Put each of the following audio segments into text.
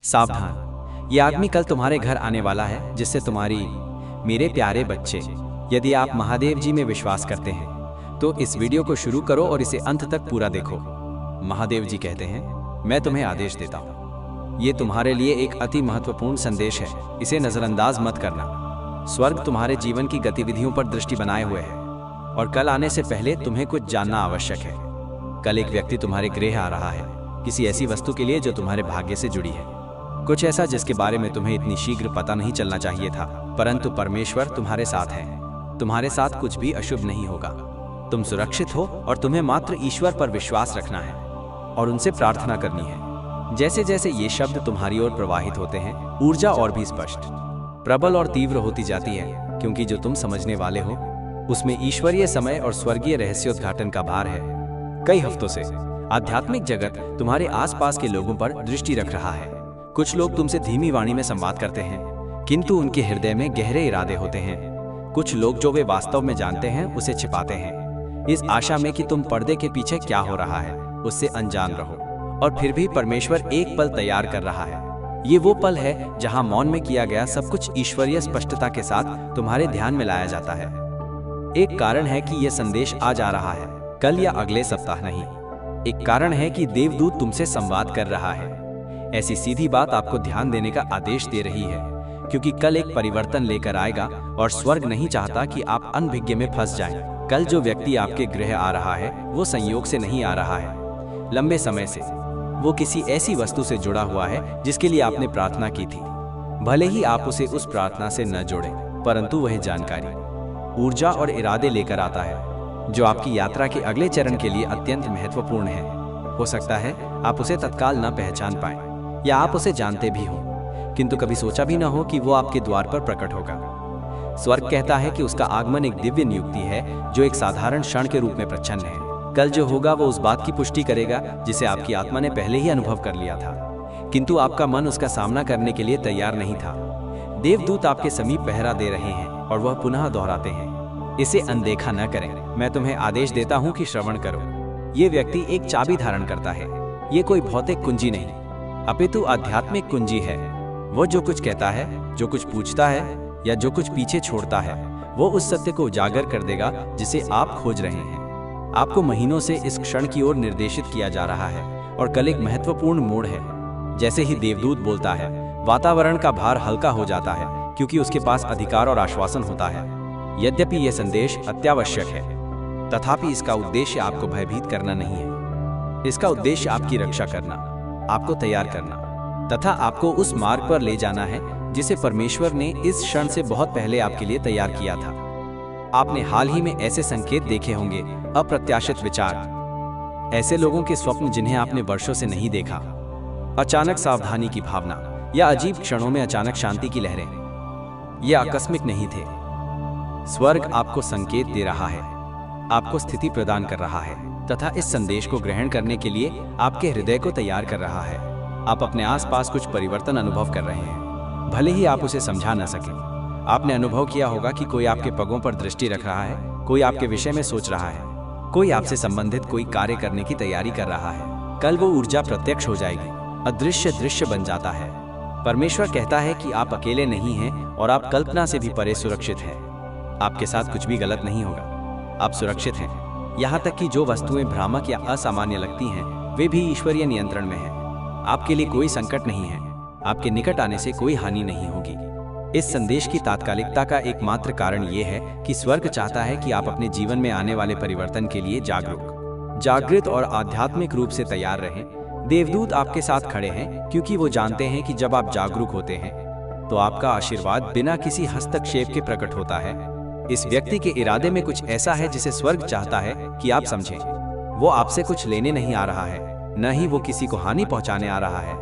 सावधान, ये आदमी कल तुम्हारे घर आने वाला है, जिससे तुम्हारी मेरे प्यारे बच्चे, यदि आप महादेव जी में विश्वास करते हैं तो इस वीडियो को शुरू करो और इसे अंत तक पूरा देखो। महादेव जी कहते हैं, मैं तुम्हें आदेश देता हूँ, ये तुम्हारे लिए एक अति महत्वपूर्ण संदेश है, इसे नजरअंदाज मत करना। स्वर्ग तुम्हारे जीवन की गतिविधियों पर दृष्टि बनाए हुए है और कल आने से पहले तुम्हें कुछ जानना आवश्यक है। कल एक व्यक्ति तुम्हारे गृह आ रहा है, किसी ऐसी वस्तु के लिए जो तुम्हारे भाग्य से जुड़ी है, कुछ ऐसा जिसके बारे में तुम्हें इतनी शीघ्र पता नहीं चलना चाहिए था, परंतु परमेश्वर तुम्हारे साथ है। तुम्हारे साथ कुछ भी अशुभ नहीं होगा, तुम सुरक्षित हो और तुम्हें मात्र ईश्वर पर विश्वास रखना है और उनसे प्रार्थना करनी है। जैसे जैसे ये शब्द तुम्हारी ओर प्रवाहित होते हैं, ऊर्जा और भी स्पष्ट, प्रबल और तीव्र होती जाती है, क्योंकि जो तुम समझने वाले हो उसमें ईश्वरीय समय और स्वर्गीय रहस्योद्घाटन का भार है। कई हफ्तों से आध्यात्मिक जगत तुम्हारे आसपास के लोगों पर दृष्टि रख रहा है। कुछ लोग तुमसे धीमी वाणी में संवाद करते हैं, किंतु उनके हृदय में गहरे इरादे होते हैं। कुछ लोग जो वे वास्तव में जानते हैं उसे छिपाते हैं, इस आशा में कि तुम पर्दे के पीछे क्या हो रहा है उससे अनजान रहो। और फिर भी परमेश्वर एक पल तैयार कर रहा है। ये वो पल है जहां मौन में किया गया सब कुछ ईश्वरीय स्पष्टता के साथ तुम्हारे ध्यान में लाया जाता है। एक कारण है कि यह संदेश आज आ रहा है, कल या अगले सप्ताह नहीं। एक कारण है कि देवदूत तुमसे संवाद कर रहा है। ऐसी सीधी बात आपको ध्यान देने का आदेश दे रही है, क्योंकि कल एक परिवर्तन लेकर आएगा और स्वर्ग नहीं चाहता कि आप अनभिज्ञ में फंस जाएं। कल जो व्यक्ति आपके गृह आ रहा है वो संयोग से नहीं आ रहा है, लंबे समय से वो किसी ऐसी वस्तु से जुड़ा हुआ है जिसके लिए आपने प्रार्थना की थी। भले ही आप उसे उस प्रार्थना से न जोड़ें, परंतु वह जानकारी, ऊर्जा और इरादे लेकर आता है जो आपकी यात्रा के अगले चरण के लिए अत्यंत महत्वपूर्ण है। हो सकता है आप उसे तत्काल न पहचान पाएं, या आप उसे जानते भी हो किंतु कभी सोचा भी न हो कि वो आपके द्वार पर प्रकट होगा। स्वर्ग कहता है कि उसका आगमन एक दिव्य नियुक्ति है जो एक साधारण क्षण के रूप में प्रच्छन्न है। कल जो होगा वो उस बात की पुष्टि करेगा जिसे आपकी आत्मा ने पहले ही अनुभव कर लिया था, किंतु आपका मन उसका सामना करने के लिए तैयार नहीं था। देवदूत आपके समीप पहरा दे रहे हैं और वह पुनः दोहराते हैं, इसे अनदेखा न करें। मैं तुम्हें आदेश देता हूँ कि श्रवण करो। ये व्यक्ति एक चाबी धारण करता है, ये कोई भौतिक कुंजी नहीं अपितु आध्यात्मिक कुंजी है। वो जो कुछ कहता है, जो कुछ पूछता है या जो कुछ पीछे छोड़ता है, वो उस सत्य को उजागर कर देगा जिसे आप खोज रहे हैं। आपको महीनों से इस क्षण की ओर निर्देशित किया जा रहा है और कल एक महत्वपूर्ण मोड़ है। जैसे ही देवदूत बोलता है, वातावरण का भार हल्का हो जाता है, क्योंकि उसके पास अधिकार और आश्वासन होता है। यद्यपि यह संदेश अत्यावश्यक है, तथापि इसका उद्देश्य आपको भयभीत करना नहीं है। इसका उद्देश्य आपकी रक्षा करना, आपको तैयार करना तथा आपको उस मार्ग पर ले जाना है जिसे परमेश्वर ने इस क्षण से बहुत पहले आपके लिए तैयार किया था। आपने हाल ही में ऐसे संकेत देखे होंगे, अप्रत्याशित विचार, ऐसे लोगों के स्वप्न जिन्हें आपने वर्षों से नहीं देखा, अचानक सावधानी की भावना या अजीब क्षणों में अचानक शांति की लहरें। ये आकस्मिक नहीं थे। स्वर्ग आपको संकेत दे रहा है, आपको स्थिति प्रदान कर रहा है तथा इस संदेश को ग्रहण करने के लिए आपके हृदय को तैयार कर रहा है। आप अपने आसपास कुछ परिवर्तन अनुभव कर रहे हैं, भले ही आप उसे समझा न सकें। आपने अनुभव किया होगा कि कोई आपके पगों पर दृष्टि रख रहा है, कोई आपके विषय में सोच रहा है, कोई आपसे संबंधित कोई कार्य करने की तैयारी कर रहा है। कल वो ऊर्जा प्रत्यक्ष हो जाएगी, अदृश्य दृश्य बन जाता है। परमेश्वर कहता है कि आप अकेले नहीं हैं और आप कल्पना से भी परे सुरक्षित हैं। आपके साथ कुछ भी गलत नहीं होगा, आप सुरक्षित हैं। यहाँ तक कि जो वस्तुएं भ्रामक या असामान्य लगती हैं, वे भी ईश्वरीय नियंत्रण में हैं। आपके लिए कोई संकट नहीं है, आपके निकट आने से कोई हानि नहीं होगी। इस संदेश की तात्कालिकता का एकमात्र कारण ये है कि स्वर्ग चाहता है कि आप अपने जीवन में आने वाले परिवर्तन के लिए जागृत और आध्यात्मिक रूप से तैयार रहें। देवदूत आपके साथ खड़े हैं क्योंकि वो जानते हैं कि जब आप जागरूक होते हैं तो आपका आशीर्वाद बिना किसी हस्तक्षेप के प्रकट होता है। इस व्यक्ति के इरादे में कुछ ऐसा है जिसे स्वर्ग चाहता है कि आप समझें। वो आपसे कुछ लेने नहीं आ रहा है, न ही वो किसी को हानि पहुंचाने आ रहा है।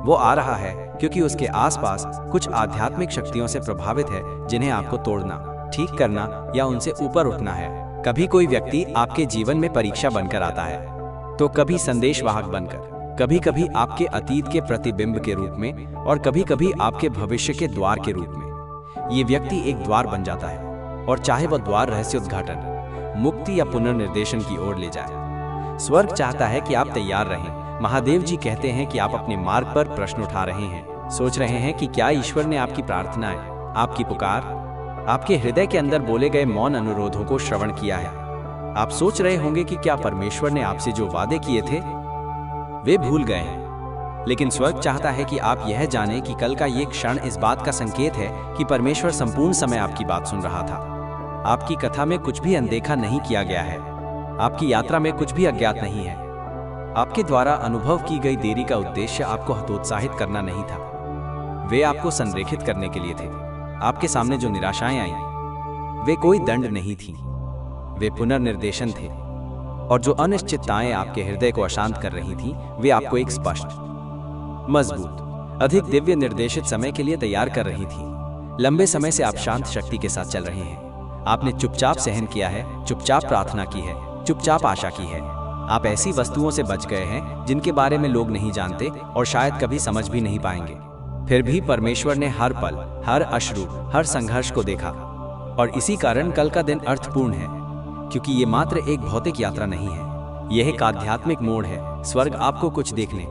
वो आ रहा है क्योंकि उसके आसपास कुछ आध्यात्मिक शक्तियों से प्रभावित है जिन्हें आपको तोड़ना, ठीक करना या उनसे ऊपर उठना है। कभी कोई व्यक्ति आपके जीवन में परीक्षा बनकर आता है, तो कभी संदेशवाहक बनकर, कभी कभी आपके अतीत के प्रतिबिंब के रूप में और कभी कभी आपके भविष्य के द्वार के रूप में। ये व्यक्ति एक द्वार बन जाता है, और चाहे वह द्वार रहस्योद्घाटन, मुक्ति या पुनर्निर्देशन की ओर ले जाए। स्वर्ग चाहता है कि आप तैयार रहें। महादेव जी कहते हैं कि आप अपने मार्ग पर प्रश्न उठा रहे हैं, सोच रहे हैं कि क्या ईश्वर ने आपकी प्रार्थनाएं, आपकी पुकार, आपके हृदय के अंदर बोले गए मौन अनुरोधों को श्रवण किया है। आप सोच रहे होंगे कि क्या परमेश्वर ने आपसे जो वादे किए थे वे भूल गए हैं। लेकिन स्वर्ग चाहता है कि आप यह जानें कि कल का ये क्षण इस बात का संकेत है कि परमेश्वर संपूर्ण समय आपकी बात सुन रहा था। आपकी कथा में कुछ भी अनदेखा नहीं किया गया है। आपकी यात्रा में कुछ भी अज्ञात नहीं है। आपके द्वारा अनुभव की गई देरी का उद्देश्य आपको हतोत्साहित करना नहीं था। वे आपको संरेखित करने के लिए थे। आपके सामने जो निराशाएं आईं, वे कोई दंड नहीं थीं। वे पुनर्निर्देशन थे। और जो अनिश्चितताएं आपके हृदय को अशांत कर रही थीं, वे आपको एक स्पष्ट, मजबूत, अधिक दिव्य निर्देशित समय के लिए तैयार कर रही थी। लंबे समय से आप शांत शक्ति के साथ चल रहे हैं। आपने चुपचाप सहन किया है, चुपचाप प्रार्थना की है, चुपचाप आशा की है। आप ऐसी वस्तुओं से बच गए हैं जिनके बारे में लोग नहीं जानते और शायद कभी समझ भी नहीं पाएंगे। फिर भी परमेश्वर ने हर पल, हर अश्रु, हर संघर्ष को देखा। और इसी कारण कल का दिन अर्थपूर्ण है, क्योंकि ये मात्र एक भौतिक यात्रा नहीं है, यह एक आध्यात्मिक मोड़ है। स्वर्ग आपको कुछ देखने,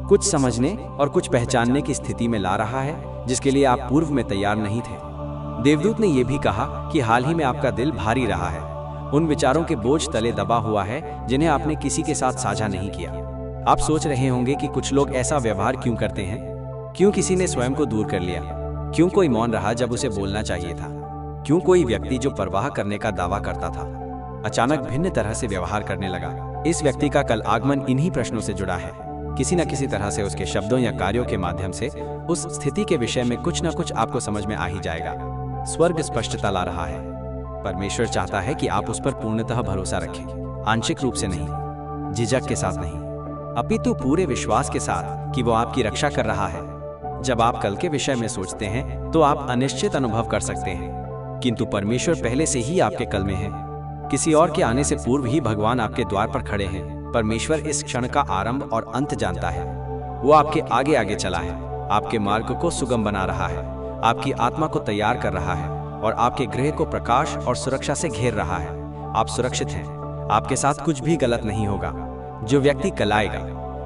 कुछ समझने और कुछ पहचानने की स्थिति में ला रहा है जिसके लिए आप पूर्व में तैयार नहीं थे। देवदूत ने यह भी कहा कि हाल ही में आपका दिल भारी रहा है, उन विचारों के बोझ तले दबा हुआ है जिन्हें आपने किसी के साथ साझा नहीं किया। आप सोच रहे होंगे कि कुछ लोग ऐसा व्यवहार क्यों करते हैं, क्यों किसी ने स्वयं को दूर कर लिया, क्यों कोई मौन रहा जब उसे बोलना चाहिए था, क्यों कोई व्यक्ति जो परवाह करने का दावा करता था अचानक भिन्न तरह से व्यवहार करने लगा। इस व्यक्ति का कल आगमन इन्हीं प्रश्नों से जुड़ा है। किसी न किसी तरह से उसके शब्दों या कार्यों के माध्यम से उस स्थिति के विषय में कुछ न कुछ आपको समझ में आ ही जाएगा। स्वर्ग स्पष्टता ला रहा है। परमेश्वर चाहता है कि आप उस पर पूर्णतः भरोसा रखें, आंशिक रूप से नहीं, झिझक के साथ नहीं, अपितु पूरे विश्वास के साथ कि वो आपकी रक्षा कर रहा है। जब आप कल के विषय में सोचते हैं तो आप अनिश्चित अनुभव कर सकते हैं, किंतु परमेश्वर पहले से ही आपके कल में है। किसी और के आने से पूर्व ही भगवान आपके द्वार पर खड़े हैं। परमेश्वर इस क्षण का आरंभ और अंत जानता है। वो आपके आगे आगे चला है, आपके मार्ग को सुगम बना रहा है, आपकी आत्मा को तैयार कर रहा है और आपके गृह को प्रकाश और सुरक्षा से घेर रहा है। आप सुरक्षित हैं, आपके साथ कुछ भी गलत नहीं होगा। जो व्यक्ति कल आएगा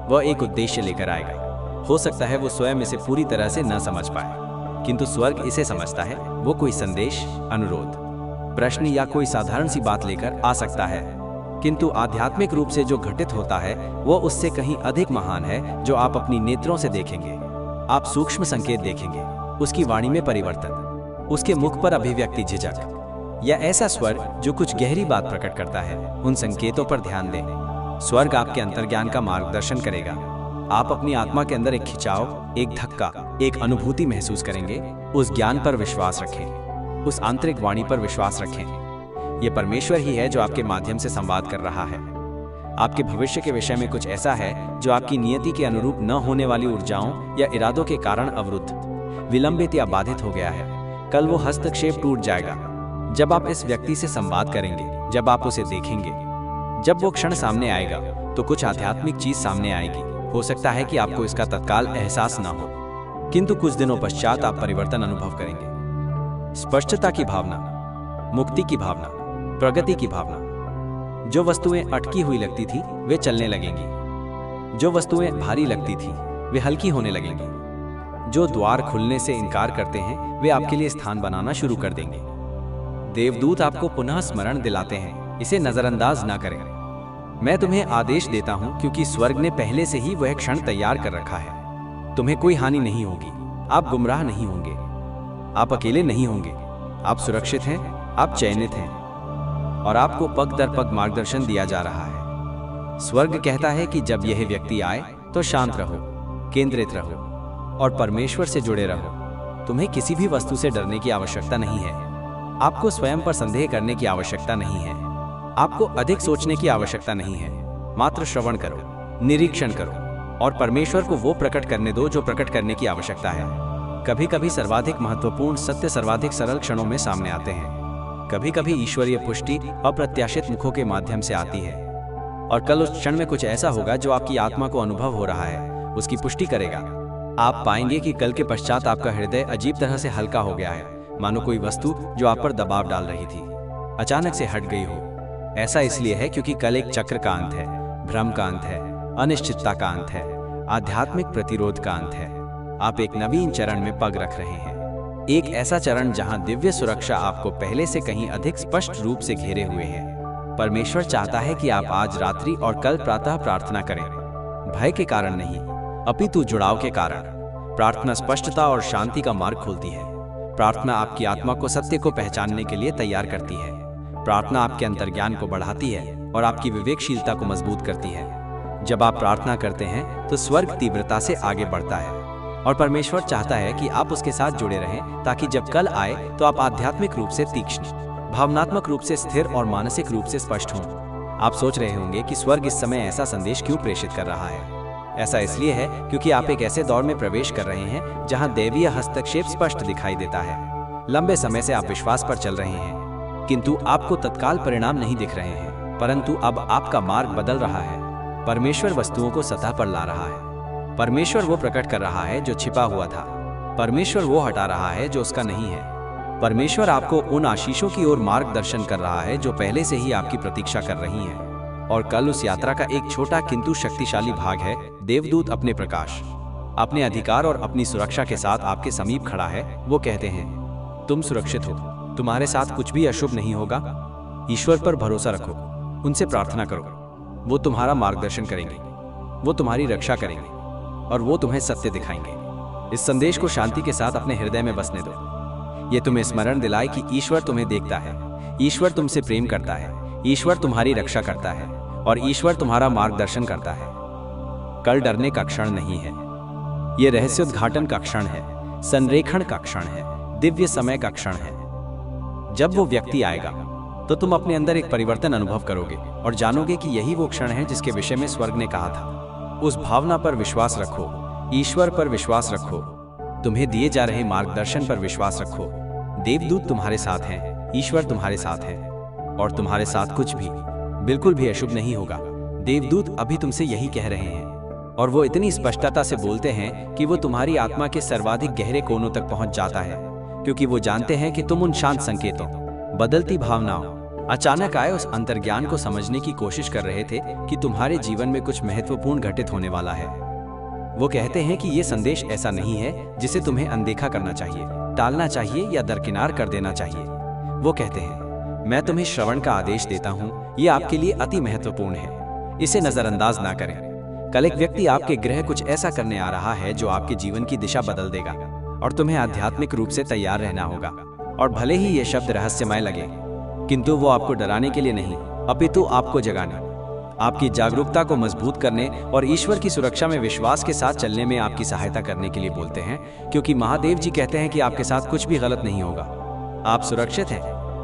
वह एक उद्देश्य लेकर आएगा। हो सकता है वो स्वयं इसे पूरी तरह से न समझ पाए, किंतु स्वर्ग इसे समझता है। वो कोई संदेश, अनुरोध, प्रश्न या कोई साधारण सी बात लेकर आ सकता है, किंतु आध्यात्मिक रूप से जो घटित होता है वो उससे कहीं अधिक महान है, जो आप अपनी नेत्रों से देखेंगे। आप सूक्ष्म संकेत देखेंगे, उसकी वाणी में परिवर्तन, उसके मुख पर अभिव्यक्ति, झिझक या ऐसा स्वर जो कुछ गहरी बात प्रकट करता है। उन संकेतों पर ध्यान दें। स्वर्ग आपके अंतर्ज्ञान का मार्गदर्शन करेगा। आप अपनी आत्मा के अंदर एक खिंचाव, एक धक्का, एक अनुभूति महसूस करेंगे। उस ज्ञान पर विश्वास रखें, उस आंतरिक वाणी पर विश्वास रखें। ये परमेश्वर ही है जो आपके माध्यम से संवाद कर रहा है। आपके भविष्य के विषय में कुछ ऐसा है जो आपकी नियति के अनुरूप न होने वाली ऊर्जाओं या इरादों के कारण अवरुद्ध, विलंबित या बाधित हो गया है। कल वो हस्तक्षेप टूट जाएगा जब आप इस व्यक्ति से संवाद करेंगे, जब आप उसे देखेंगे। जब वो क्षण सामने आएगा तो कुछ आध्यात्मिक चीज सामने आएगी। हो सकता है कि आपको इसका तत्काल एहसास न हो, किंतु कुछ दिनों पश्चात आप परिवर्तन अनुभव करेंगे। स्पष्टता की भावना, मुक्ति की भावना, प्रगति की भावना। जो वस्तुएं अटकी हुई लगती थी वे चलने लगेंगी। जो वस्तुएं भारी लगती थी वे हल्की होने लगेंगी। जो द्वार खुलने से इनकार करते हैं वे आपके लिए स्थान बनाना शुरू कर देंगे। देवदूत आपको पुनः स्मरण दिलाते हैं, इसे नजरअंदाज ना करें। मैं तुम्हें आदेश देता हूं क्योंकि स्वर्ग ने पहले से ही वह क्षण तैयार कर रखा है। तुम्हें कोई हानि नहीं होगी, आप गुमराह नहीं होंगे, आप अकेले नहीं होंगे, आप सुरक्षित हैं, आप चयनित हैं और आपको पग दर पग मार्गदर्शन दिया जा रहा है। स्वर्ग कहता है कि जब यह व्यक्ति आए तो शांत रहो, केंद्रित रहो और परमेश्वर से जुड़े रहो। तुम्हें किसी भी वस्तु से डरने की आवश्यकता नहीं है। आपको स्वयं पर संदेह करने की आवश्यकता नहीं है। आपको अधिक सोचने की आवश्यकता नहीं है। मात्र श्रवण करो, निरीक्षण करो और परमेश्वर को वो प्रकट करने दो जो प्रकट करने की आवश्यकता है। कभी कभी सर्वाधिक महत्वपूर्ण सत्य सर्वाधिक सरल क्षणों में सामने आते हैं। कभी कभी ईश्वरीय पुष्टि अप्रत्याशित मुखों के माध्यम से आती है और कल उस क्षण में कुछ ऐसा होगा जो आपकी आत्मा को अनुभव हो रहा है, उसकी पुष्टि करेगा। आप पाएंगे कि कल के पश्चात आपका हृदय अजीब तरह से हल्का हो गया है, मानो कोई वस्तु जो आप पर दबाव डाल रही थी अचानक से हट गई हो। ऐसा इसलिए है क्योंकि कल एक चक्र का अंत है, भ्रम का अंत है, अनिश्चितता का अंत है, आध्यात्मिक प्रतिरोध का अंत है। आप एक नवीन चरण में पग रख रहे हैं, एक ऐसा चरण जहां दिव्य सुरक्षा आपको पहले से कहीं अधिक स्पष्ट रूप से घेरे हुए है। परमेश्वर चाहता है कि आप आज रात्रि और कल प्रातः प्रार्थना करें, भय के कारण नहीं, अपितु जुड़ाव के कारण। प्रार्थना स्पष्टता और शांति का मार्ग खोलती है। प्रार्थना आपकी आत्मा को सत्य को पहचानने के लिए तैयार करती है। प्रार्थना आपके अंतर्ज्ञान को बढ़ाती है और आपकी विवेकशीलता को मजबूत करती है। जब आप प्रार्थना करते हैं तो स्वर्ग तीव्रता से आगे बढ़ता है और परमेश्वर चाहता है कि आप उसके साथ जुड़े रहें, ताकि जब कल आए तो आप आध्यात्मिक रूप से तीक्ष्ण, भावनात्मक रूप से स्थिर और मानसिक रूप से स्पष्ट हों। आप सोच रहे होंगे कि स्वर्ग इस समय ऐसा संदेश क्यों प्रेषित कर रहा है। ऐसा इसलिए है क्योंकि आप एक ऐसे दौर में प्रवेश कर रहे हैं जहां दैवीय हस्तक्षेप स्पष्ट दिखाई देता है। लंबे समय से आप विश्वास पर चल रहे हैं, किंतु आपको तत्काल परिणाम नहीं दिख रहे हैं, परंतु अब आपका मार्ग बदल रहा है। परमेश्वर वस्तुओं को सतह पर ला रहा है। परमेश्वर वो प्रकट कर रहा है जो छिपा हुआ था। परमेश्वर वो हटा रहा है जो उसका नहीं है। परमेश्वर आपको उन आशीषों की ओर मार्गदर्शन कर रहा है जो पहले से ही आपकी प्रतीक्षा कर रही हैं। और कल उस यात्रा का एक छोटा किंतु शक्तिशाली भाग है। देवदूत अपने प्रकाश, अपने अधिकार और अपनी सुरक्षा के साथ आपके समीप खड़ा है। वो कहते हैं, तुम सुरक्षित हो, तुम्हारे साथ कुछ भी अशुभ नहीं होगा। ईश्वर पर भरोसा रखो, उनसे प्रार्थना करो, वो तुम्हारा मार्गदर्शन करेंगे, वो तुम्हारी रक्षा करेंगे और वो तुम्हें सत्य दिखाएंगे। इस संदेश को शांति के साथ अपने हृदय में बसने दो। ये तुम्हें स्मरण दिलाए कि ईश्वर तुम्हें देखता है, ईश्वर तुमसे प्रेम करता है, ईश्वर तुम्हारी रक्षा करता है और ईश्वर तुम्हारा मार्गदर्शन करता है। कल डरने का क्षण नहीं है, ये रहस्योद्घाटन का क्षण है, संरेखण का क्षण है, दिव्य समय का क्षण है। जब वो व्यक्ति आएगा तो तुम अपने अंदर एक परिवर्तन अनुभव करोगे और जानोगे कि यही वो क्षण है जिसके विषय में स्वर्ग ने कहा था। उस भावना पर विश्वास रखो, ईश्वर पर विश्वास रखो, तुम्हें दिए जा रहे मार्गदर्शन पर विश्वास रखो। देवदूत तुम्हारे साथ हैं, ईश्वर तुम्हारे साथ है और तुम्हारे साथ कुछ भी, बिल्कुल भी अशुभ नहीं होगा। देवदूत अभी तुमसे यही कह रहे हैं और वो इतनी स्पष्टता से बोलते हैं कि वो तुम्हारी आत्मा के सर्वाधिक गहरे कोनों तक पहुंच जाता है, क्योंकि वो जानते हैं कि तुम उन शांत संकेतों, बदलती भावनाओं, अचानक आए उस अंतर्ज्ञान को समझने की कोशिश कर रहे थे कि तुम्हारे जीवन में कुछ महत्वपूर्ण घटित होने वाला है। वो कहते हैं कि ये संदेश ऐसा नहीं है जिसे तुम्हें अनदेखा करना चाहिए, टालना चाहिए या दरकिनार कर देना चाहिए। वो कहते हैं, मैं तुम्हें श्रवण का आदेश देता हूँ, ये आपके लिए अति महत्वपूर्ण है, इसे नजरअंदाज ना करें। कल एक व्यक्ति आपके गृह कुछ ऐसा करने आ रहा है जो आपके जीवन की दिशा बदल देगा और तुम्हें आध्यात्मिक रूप से तैयार रहना होगा। और भले ही ये शब्द रहस्यमय लगे, किंतु वो आपको डराने के लिए नहीं, अपितु आपको जगाने, आपकी जागरूकता को मजबूत करने और ईश्वर की सुरक्षा में विश्वास के साथ चलने में आपकी सहायता करने के लिए बोलते हैं। क्योंकि महादेव जी कहते हैं कि आपके साथ कुछ भी गलत नहीं होगा, आप सुरक्षित हैं।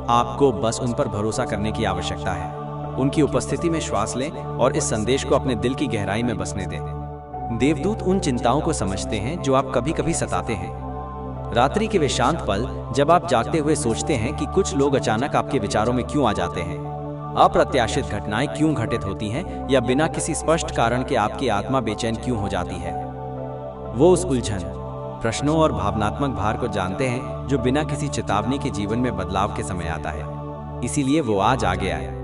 आपको बस उन पर भरोसा करने की आवश्यकता है। उनकी उपस्थिति में श्वास लें और इस संदेश को अपने दिल की गहराई में बसने दें। देवदूत उन चिंताओं को समझते हैं जो आप कभी कभी सताते हैं। रात्रि के वे शांत पल जब आप जागते हुए सोचते हैं कि कुछ लोग अचानक आपके विचारों में क्यों आ जाते हैं, अप्रत्याशित घटनाएं क्यों घटित होती हैं या बिना किसी स्पष्ट कारण के आपकी आत्मा बेचैन क्यों हो जाती है। वो उस उलझन, प्रश्नों और भावनात्मक भार को जानते हैं जो बिना किसी चेतावनी के जीवन में बदलाव के समय आता है। इसीलिए वो आज आगे आए।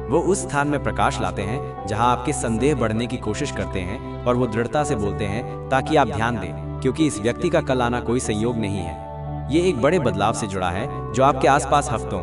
वो उस स्थान में प्रकाश लाते हैं जहां आपके संदेह बढ़ने की कोशिश करते हैं और वो दृढ़ता से बोलते हैं ताकि आप ध्यान दें, क्योंकि इस व्यक्ति का कल आना कोई संयोग नहीं है। ये एक बड़े बदलाव से जुड़ा है जो आपके आसपास हफ्तों,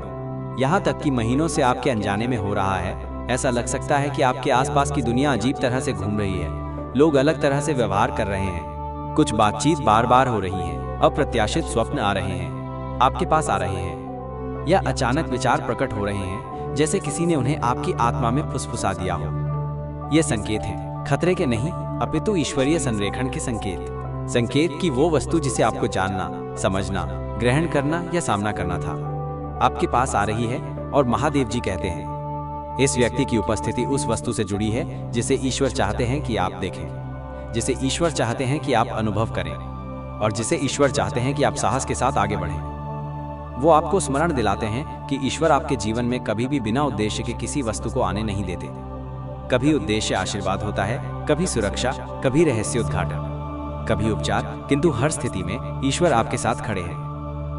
यहाँ तक कि महीनों से आपके अनजाने में हो रहा है। ऐसा लग सकता है कि आपके आसपास की दुनिया अजीब तरह से घूम रही है, लोग अलग तरह से व्यवहार कर रहे हैं, कुछ बातचीत बार बार हो रही है, अप्रत्याशित स्वप्न आ रहे हैं, आपके पास आ रहे हैं, या अचानक विचार प्रकट हो रहे हैं जैसे किसी ने उन्हें आपकी आत्मा में फुसफुसा दिया हो। ये संकेत हैं, खतरे के नहीं, अपितु ईश्वरीय संरेखण के संकेत। संकेत की वो वस्तु जिसे आपको जानना, समझना, ग्रहण करना या सामना करना था, आपके पास आ रही है। और महादेव जी कहते हैं, इस व्यक्ति की उपस्थिति उस वस्तु से जुड़ी है जिसे ईश्वर चाहते हैं कि आप देखें, जिसे ईश्वर चाहते हैं कि आप अनुभव करें और जिसे ईश्वर चाहते हैं कि आप साहस के साथ आगे बढ़ें। वो आपको स्मरण दिलाते हैं कि ईश्वर आपके जीवन में कभी भी बिना उद्देश्य के किसी वस्तु को आने नहीं देते। कभी उद्देश्य आशीर्वाद होता है, कभी सुरक्षा, कभी रहस्योद्घाटन, कभी उपचार, किंतु हर स्थिति में ईश्वर आपके साथ खड़े हैं,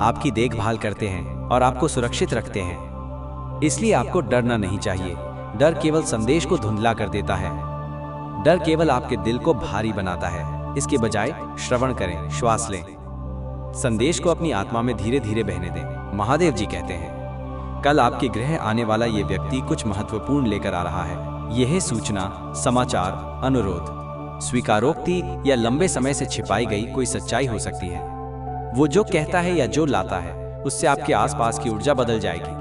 आपकी देखभाल करते हैं और आपको सुरक्षित रखते हैं। इसलिए आपको डरना नहीं चाहिए। डर केवल संदेश को धुंधला कर देता है। डर केवल आपके दिल को भारी बनाता है। इसके बजाय श्रवण करें, श्वास लें। संदेश को अपनी आत्मा में धीरे धीरे बहने दें। महादेव जी कहते हैं, कल आपके गृह आने वाला ये व्यक्ति कुछ महत्वपूर्ण लेकर आ रहा है। यह सूचना, समाचार, अनुरोध, स्वीकारोक्ति या लंबे समय से छिपाई गई कोई सच्चाई हो सकती है। वो जो कहता है या जो लाता है, उससे आपके आसपास की ऊर्जा बदल जाएगी।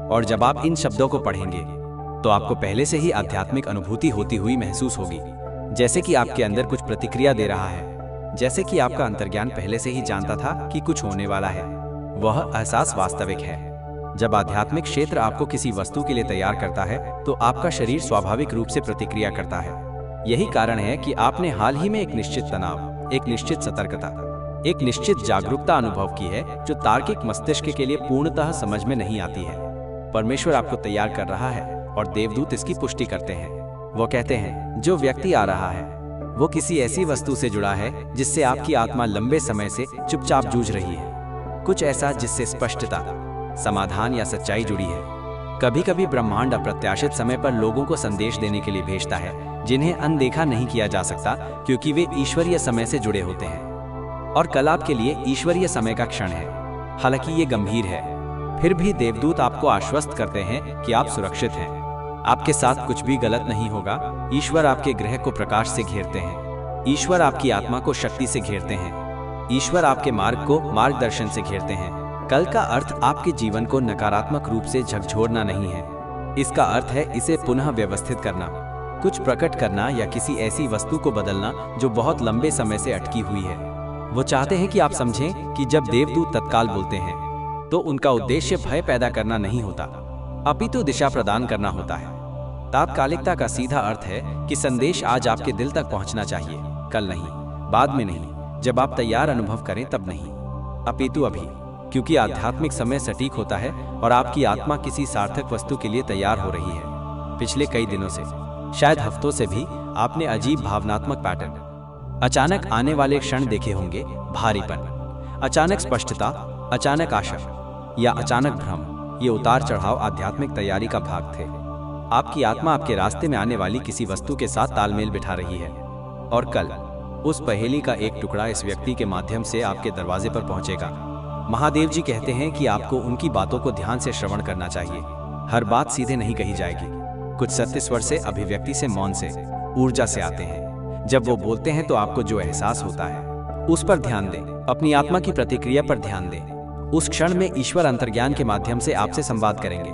और जब आप इन शब्दों को पढ़ेंगे तो आपको पहले से ही आध्यात्मिक अनुभूति होती हुई महसूस होगी, जैसे कि आपके अंदर कुछ प्रतिक्रिया दे रहा है, जैसे कि आपका अंतर्ज्ञान पहले से ही जानता था कि कुछ होने वाला है। वह एहसास वास्तविक है। जब आध्यात्मिक क्षेत्र आपको किसी वस्तु के लिए तैयार करता है तो आपका शरीर स्वाभाविक रूप से प्रतिक्रिया करता है। यही कारण है कि आपने हाल ही में एक निश्चित तनाव, एक निश्चित सतर्कता, एक निश्चित जागरूकता अनुभव की है जो तार्किक मस्तिष्क के लिए पूर्णतः समझ में नहीं आती है। परमेश्वर आपको तैयार कर रहा है और देवदूत इसकी पुष्टि करते हैं। वो कहते हैं, जो व्यक्ति आ रहा है वो किसी ऐसी वस्तु से जुड़ा है जिससे आपकी आत्मा लंबे समय से चुपचाप जूझ रही है। कुछ ऐसा जिससे स्पष्टता, समाधान या सच्चाई जुड़ी है। कभी कभी ब्रह्मांड अप्रत्याशित समय पर लोगों को संदेश देने के लिए भेजता है जिन्हें अनदेखा नहीं किया जा सकता, क्योंकि वे ईश्वरीय समय से जुड़े होते हैं। और कल आपके लिए ईश्वरीय समय का क्षण है। हालांकि ये गंभीर है, फिर भी देवदूत आपको आश्वस्त करते हैं कि आप सुरक्षित हैं। आपके साथ कुछ भी गलत नहीं होगा। ईश्वर आपके ग्रह को प्रकाश से घेरते हैं। ईश्वर आपकी आत्मा को शक्ति से घेरते हैं। ईश्वर आपके मार्ग को मार्गदर्शन से घेरते हैं। कल का अर्थ आपके जीवन को नकारात्मक रूप से झकझोरना नहीं है। इसका अर्थ है इसे पुनः व्यवस्थित करना, कुछ प्रकट करना या किसी ऐसी वस्तु को बदलना जो बहुत लंबे समय से अटकी हुई है। वो चाहते हैं कि आप समझें कि जब देवदूत तत्काल बोलते हैं तो उनका उद्देश्य भय पैदा करना नहीं होता, अपितु दिशा प्रदान करना होता है। तात्कालिकता का सीधा अर्थ है कि संदेश आज आपके दिल तक पहुंचना चाहिए, कल नहीं, बाद में नहीं, जब आप तैयार अनुभव करें तब नहीं, अपितु अभी। क्योंकि आध्यात्मिक समय सटीक होता है और आपकी आत्मा किसी सार्थक वस्तु के लिए तैयार हो रही है। पिछले कई दिनों से, शायद हफ्तों से भी, आपने अजीब भावनात्मक पैटर्न, अचानक आने वाले क्षण देखे होंगे। भारीपन, अचानक स्पष्टता, अचानक आशा या अचानक भ्रम। ये उतार चढ़ाव आध्यात्मिक तैयारी का भाग थे। आपकी आत्मा आपके रास्ते में आने वाली किसी वस्तु के साथ तालमेल बिठा रही है और कल उस पहेली का एक टुकड़ा इस व्यक्ति के माध्यम से आपके दरवाजे पर पहुंचेगा। महादेव जी कहते हैं कि आपको उनकी बातों को ध्यान से श्रवण करना चाहिए। हर बात सीधे नहीं कही जाएगी। कुछ सत्य स्वर से, अभिव्यक्ति से, मौन से, ऊर्जा से आते हैं। जब वो बोलते हैं तो आपको जो एहसास होता है उस पर ध्यान दें, अपनी आत्मा की प्रतिक्रिया पर ध्यान दें। उस क्षण में ईश्वर अंतर्ज्ञान के माध्यम से आपसे संवाद करेंगे।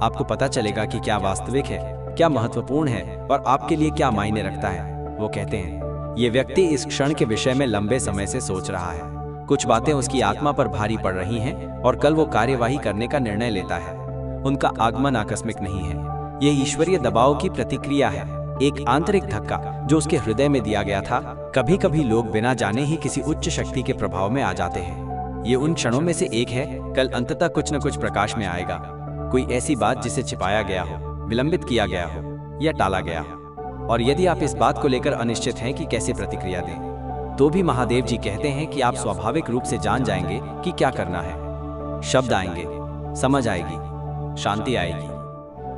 आपको पता चलेगा कि क्या वास्तविक है, क्या महत्वपूर्ण है और आपके लिए क्या मायने रखता है। वो कहते हैं, ये व्यक्ति इस क्षण के विषय में लंबे समय से सोच रहा है। कुछ बातें उसकी आत्मा पर भारी पड़ रही हैं और कल वो कार्यवाही करने का निर्णय लेता है। उनका आगमन आकस्मिक नहीं है, यह ईश्वरीय दबाव की प्रतिक्रिया है, एक आंतरिक धक्का जो उसके हृदय में दिया गया था। कभी कभी लोग बिना जाने ही किसी उच्च शक्ति के प्रभाव में आ जाते हैं। ये उन क्षणों में से एक है। कल अंततः कुछ न कुछ प्रकाश में आएगा, कोई ऐसी बात जिसे छिपाया गया हो, विलंबित किया गया हो या टाला गया हो। और यदि आप इस बात को लेकर अनिश्चित हैं कि कैसे प्रतिक्रिया दें, तो भी महादेव जी कहते हैं कि आप स्वाभाविक रूप से जान जाएंगे कि क्या करना है। शब्द आएंगे, समझ आएगी, शांति आएगी।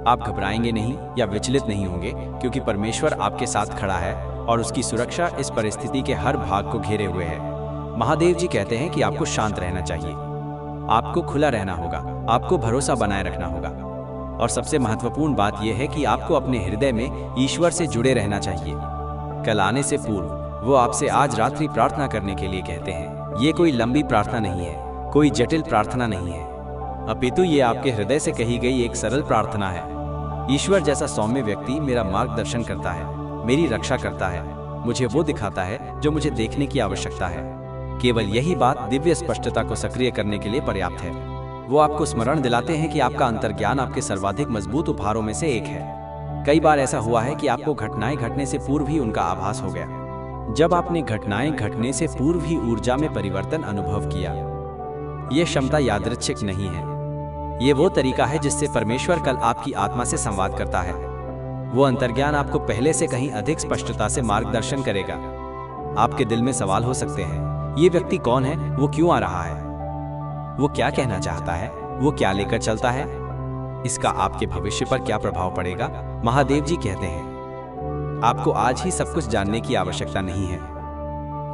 आप घबराएंगे नहीं या विचलित नहीं होंगे, क्योंकि परमेश्वर आपके साथ खड़ा है और उसकी सुरक्षा इस परिस्थिति के हर भाग को घेरे हुए है। महादेव जी कहते हैं कि आपको शांत रहना चाहिए, आपको खुला रहना होगा, आपको भरोसा बनाए रखना होगा। और सबसे महत्वपूर्ण बात यह है कि आपको अपने हृदय में ईश्वर से जुड़े रहना चाहिए। कल आने से पूर्व वो आपसे आज रात्रि प्रार्थना करने के लिए कहते हैं। ये कोई लंबी प्रार्थना नहीं है, कोई जटिल प्रार्थना नहीं है, अपितु ये आपके हृदय से कही गई एक सरल प्रार्थना है। ईश्वर जैसा सौम्य व्यक्ति मेरा मार्गदर्शन करता है, मेरी रक्षा करता है, मुझे वो दिखाता है जो मुझे देखने की आवश्यकता है। केवल यही बात दिव्य स्पष्टता को सक्रिय करने के लिए पर्याप्त है। वो आपको स्मरण दिलाते हैं कि आपका अंतर्ज्ञान आपके सर्वाधिक मजबूत उपहारों में से एक है। कई बार ऐसा हुआ है कि आपको घटनाएं घटने से पूर्व ही उनका आभास हो गया। जब आपने घटनाएं घटने से पूर्व ही ऊर्जा में परिवर्तन अनुभव किया। यह क्षमता यादृच्छिक नहीं है, ये वो तरीका है जिससे परमेश्वर कल आपकी आत्मा से संवाद करता है। वो अंतर्ज्ञान आपको पहले से कहीं अधिक स्पष्टता से मार्गदर्शन करेगा। आपके दिल में सवाल हो सकते हैं, ये व्यक्ति कौन है, वो क्यों आ रहा है, वो क्या कहना चाहता है, वो क्या लेकर चलता है, इसका आपके भविष्य पर क्या प्रभाव पड़ेगा। महादेव जी कहते हैं, आपको आज ही सब कुछ जानने की आवश्यकता नहीं है।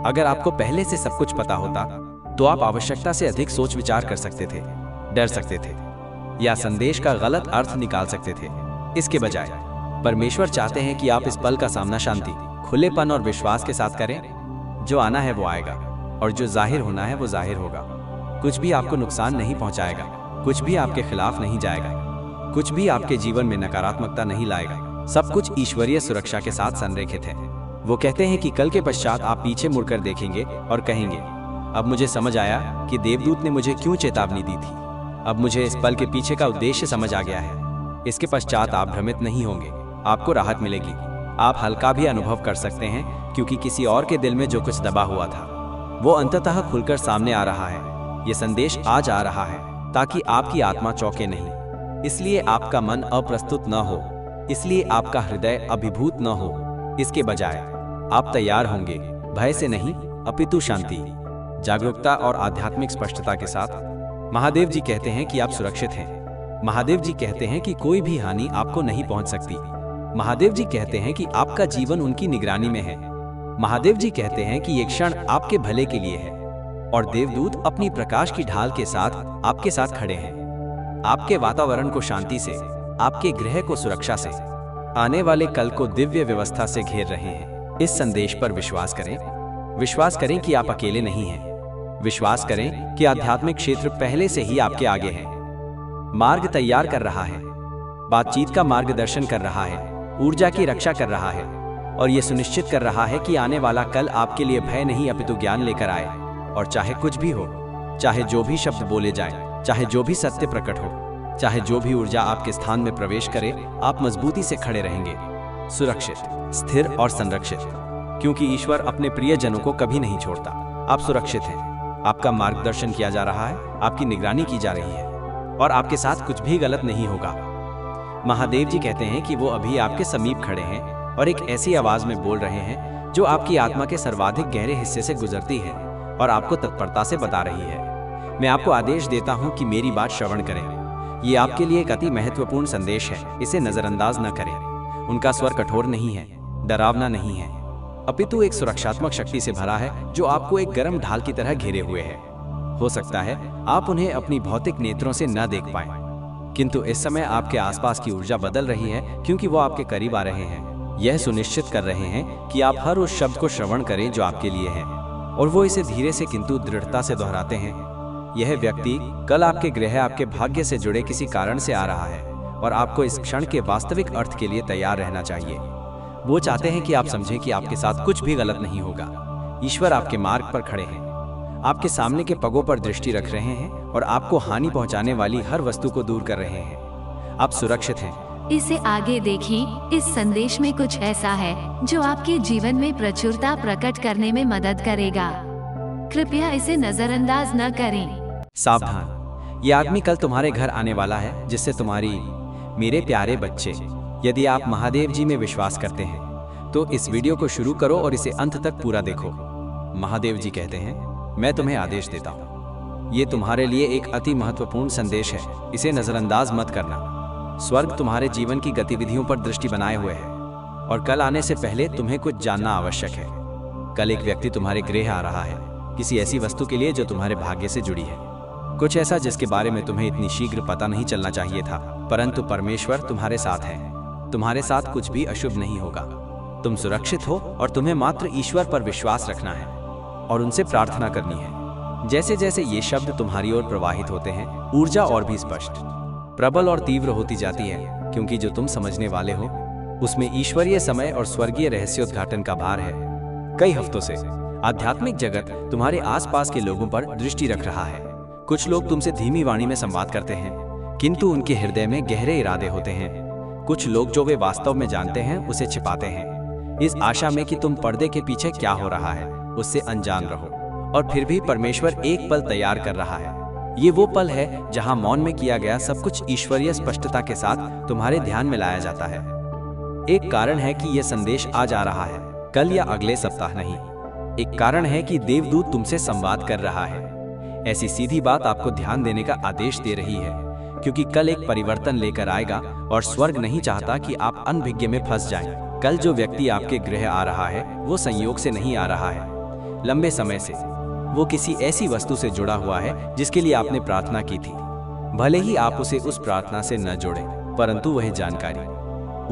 अगर आपको पहले से सब कुछ पता होता तो आप आवश्यकता से अधिक सोच विचार कर सकते थे, डर सकते थे या संदेश का गलत अर्थ निकाल सकते थे। इसके बजाय परमेश्वर चाहते हैं कि आप इस पल का सामना शांति, खुलेपन और विश्वास के साथ करें। जो आना है वो आएगा और जो जाहिर होना है वो जाहिर होगा। कुछ भी आपको नुकसान नहीं पहुंचाएगा, कुछ भी आपके खिलाफ नहीं जाएगा, कुछ भी आपके जीवन में नकारात्मकता नहीं लाएगा। सब कुछ ईश्वरीय सुरक्षा के साथ संरेखित है। वो कहते हैं कि कल के पश्चात आप पीछे मुड़कर देखेंगे और कहेंगे, अब मुझे समझ आया कि देवदूत ने मुझे क्यों चेतावनी दी थी। अब मुझे इस पल के पीछे का उद्देश्य समझ आ गया है। इसके पश्चात आप भ्रमित नहीं होंगे, आपको राहत मिलेगी। आप हल्का भी अनुभव कर सकते हैं क्योंकि किसी और के दिल में जो कुछ दबा हुआ था वो अंततः खुलकर सामने आ रहा है। ये संदेश आज आ रहा है ताकि आपकी आत्मा चौंके नहीं, इसलिए आपका मन अप्रस्तुत न हो, इसलिए आपका हृदय अभिभूत न हो। इसके बजाय आप तैयार होंगे, भय से नहीं अपितु शांति, जागरूकता और आध्यात्मिक स्पष्टता के साथ। महादेव जी कहते हैं कि आप सुरक्षित हैं। महादेव जी कहते हैं कि कोई भी हानि आपको नहीं पहुंच सकती। महादेव जी कहते हैं कि आपका जीवन उनकी निगरानी में है। महादेव जी कहते हैं कि ये क्षण आपके भले के लिए है और देवदूत अपनी प्रकाश की ढाल के साथ आपके साथ खड़े हैं। आपके वातावरण को शांति से, आपके गृह को सुरक्षा से, आने वाले कल को दिव्य व्यवस्था से घेर रहे हैं। इस संदेश पर विश्वास करें। विश्वास करें कि आप अकेले नहीं हैं। विश्वास करें कि आध्यात्मिक क्षेत्र पहले से ही आपके आगे है, मार्ग तैयार कर रहा है, बातचीत का मार्गदर्शन कर रहा है, ऊर्जा की रक्षा कर रहा है और यह सुनिश्चित कर रहा है कि आने वाला कल आपके लिए भय नहीं अपितु ज्ञान लेकर आए। और चाहे कुछ भी हो, चाहे जो भी शब्द बोले जाएं, चाहे जो भी सत्य प्रकट हो, चाहे जो भी ऊर्जा आपके स्थान में प्रवेश करे, आप मजबूती से खड़े रहेंगे, सुरक्षित, स्थिर और संरक्षित, क्योंकि ईश्वर अपने प्रियजनों को कभी नहीं छोड़ता। आप सुरक्षित हैं, आपका मार्गदर्शन किया जा रहा है, आपकी निगरानी की जा रही है और आपके साथ कुछ भी गलत नहीं होगा। महादेव जी कहते हैं कि वो अभी आपके समीप खड़े हैं और एक ऐसी आवाज में बोल रहे हैं जो आपकी आत्मा के सर्वाधिक गहरे हिस्से से गुजरती है और आपको तत्परता से बता रही है, मैं आपको आदेश देता हूं कि मेरी बात श्रवण करें। ये आपके लिए एक अति महत्वपूर्ण संदेश है, इसे नजरअंदाज न करें। उनका स्वर कठोर नहीं है, डरावना नहीं है, अपितु एक सुरक्षात्मक शक्ति से भरा है जो आपको एक गर्म ढाल की तरह घेरे हुए है। हो सकता है आप उन्हें अपनी भौतिक नेत्रों से न देख पाएं, किंतु इस समय आपके आसपास की ऊर्जा बदल रही है क्योंकि वो आपके करीब आ रहे हैं। यह सुनिश्चित कर रहे हैं कि आप हर उस शब्द को श्रवण करें जो आपके लिए है और वो इसे धीरे से किंतु दृढ़ता से दोहराते हैं। यह व्यक्ति कल आपके गृह, आपके भाग्य से जुड़े किसी कारण से आ रहा है और आपको इस क्षण के वास्तविक अर्थ के लिए तैयार रहना चाहिए। वो चाहते हैं कि आप समझें कि आपके साथ कुछ भी गलत नहीं होगा। ईश्वर आपके मार्ग पर खड़े हैं, आपके सामने के पगों पर दृष्टि रख रहे हैं और आपको हानि पहुंचाने वाली हर वस्तु को दूर कर रहे हैं। आप सुरक्षित हैं। इसे आगे देखें। इस संदेश में कुछ ऐसा है जो आपके जीवन में प्रचुरता प्रकट करने में मदद करेगा। कृपया इसे नजरअंदाज न करें। सावधान, ये आदमी कल तुम्हारे घर आने वाला है जिससे तुम्हारी, मेरे प्यारे बच्चे, यदि आप महादेव जी में विश्वास करते हैं तो इस वीडियो को शुरू करो और इसे अंत तक पूरा देखो। महादेव जी कहते हैं, मैं तुम्हें आदेश देता हूँ, ये तुम्हारे लिए एक अति महत्वपूर्ण संदेश है, इसे नजरअंदाज मत करना। स्वर्ग तुम्हारे जीवन की गतिविधियों पर दृष्टि बनाए हुए है और कल आने से पहले तुम्हें कुछ जानना आवश्यक है। कल एक व्यक्ति तुम्हारे गृह आ रहा है, किसी ऐसी वस्तु के लिए जो तुम्हारे भाग्य से जुड़ी है, कुछ ऐसा जिसके बारे में तुम्हें इतनी शीघ्र पता नहीं चलना चाहिए था, परंतु परमेश्वर तुम्हारे साथ है। तुम्हारे साथ कुछ भी अशुभ नहीं होगा। तुम सुरक्षित हो और तुम्हें मात्र ईश्वर पर विश्वास रखना है और उनसे प्रार्थना करनी है। जैसे जैसे ये शब्द तुम्हारी ओर प्रवाहित होते हैं, ऊर्जा और भी स्पष्ट, प्रबल और तीव्र होती जाती है, क्योंकि जो तुम समझने वाले हो उसमें ईश्वरीय समय और स्वर्गीय रहस्योद्घाटन का भार है। कई हफ्तों से आध्यात्मिक जगत तुम्हारे आसपास के लोगों पर दृष्टि रख रहा है। कुछ लोग तुमसे धीमी वाणी में संवाद करते हैं, किंतु उनके हृदय में गहरे इरादे होते हैं। कुछ लोग जो वे वास्तव में जानते हैं उसे छिपाते हैं, इस आशा में कि तुम पर्दे के पीछे क्या हो रहा है उससे अनजान रहो। और फिर भी परमेश्वर एक पल तैयार कर रहा है। ये वो पल है जहां मौन में किया गया सब कुछ ईश्वरीय स्पष्टता के साथ तुम्हारे ध्यान में लाया जाता है। एक कारण है कि यह संदेश आज आ रहा है, कल या अगले सप्ताह नहीं। एक कारण है कि देवदूत तुमसे संवाद कर रहा है। ऐसी सीधी बात आपको ध्यान देने का आदेश दे रही है, क्योंकि कल एक परिवर्तन लेकर आएगा और स्वर्ग नहीं चाहता कि आप अनभिज्ञ में फंस जाएं। कल जो व्यक्ति आपके गृह आ रहा है वो संयोग से नहीं आ रहा है, लंबे समय से वो किसी ऐसी वस्तु से जुड़ा हुआ है जिसके लिए आपने प्रार्थना की थी। भले ही आप उसे उस प्रार्थना से न जोड़ें, परंतु वह जानकारी,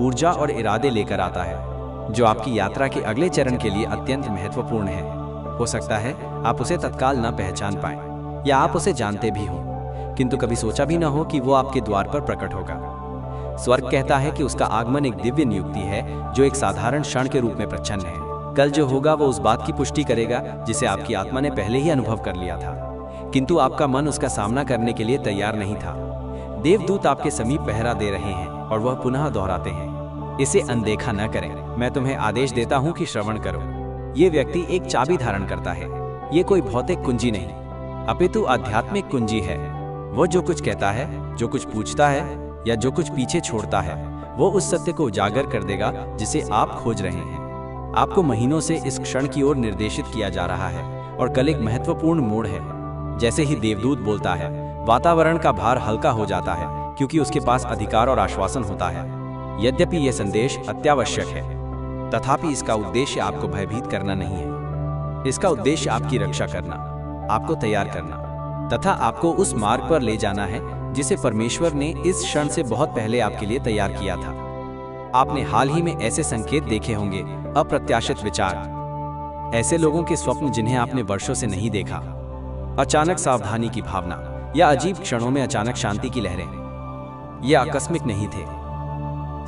ऊर्जा और इरादे लेकर आता है जो आपकी यात्रा के अगले चरण के लिए अत्यंत महत्वपूर्ण है। हो सकता है आप उसे तत्काल न पहचान पाएं, या आप उसे जानते भी हों किंतु कभी सोचा भी न हो कि वो आपके द्वार पर प्रकट होगा। स्वर्ग कहता है कि उसका आगमन एक दिव्य नियुक्ति है जो एक साधारण क्षण के रूप में प्रच्छन्न है। कल जो होगा वो उस बात की पुष्टि करेगा जिसे आपकी आत्मा ने पहले ही अनुभव कर लिया था, किंतु आपका मन उसका सामना करने के लिए तैयार नहीं था। देवदूत आपके समीप पहरा दे रहे हैं और वह पुनः दोहराते हैं, इसे अनदेखा न करें। मैं तुम्हें आदेश देता हूं कि श्रवण करो। ये व्यक्ति एक चाबी धारण करता है। ये कोई भौतिक कुंजी नहीं, अपितु आध्यात्मिक कुंजी है। वो जो कुछ कहता है, जो कुछ पूछता है या जो कुछ पीछे छोड़ता है, वो उस सत्य को उजागर कर देगा जिसे आप खोज रहे हैं। आपको महीनों से इस क्षण की ओर निर्देशित किया जा रहा है और कल एक महत्वपूर्ण मोड़ है। जैसे ही देवदूत बोलता है, वातावरण का भार हल्का हो जाता है क्योंकि उसके पास अधिकार और आश्वासन होता है। यद्यपि यह संदेश अत्यावश्यक है, तथापि इसका उद्देश्य आपको भयभीत करना नहीं है। इसका उद्देश्य आपकी रक्षा करना, आपको तैयार करना तथा आपको उस मार्ग पर ले जाना है जिसे परमेश्वर ने इस क्षण से बहुत पहले आपके लिए तैयार किया था। आपने हाल ही में ऐसे संकेत देखे होंगे, अप्रत्याशित विचार, ऐसे लोगों के स्वप्न जिन्हें आपने वर्षों से नहीं देखा, अचानक सावधानी की भावना या अजीब क्षणों में अचानक शांति की लहरें। ये आकस्मिक नहीं थे।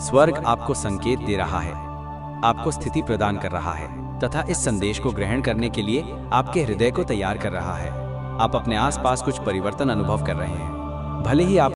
स्वर्ग आपको संकेत दे रहा है, आपको स्थिति प्रदान कर रहा है तथा इस संदेश को ग्रहण करने के लिए आपके हृदय को तैयार कर रहा है। आप अपने आसपास कुछ परिवर्तन अनुभव कर रहे हैं। भले ही आप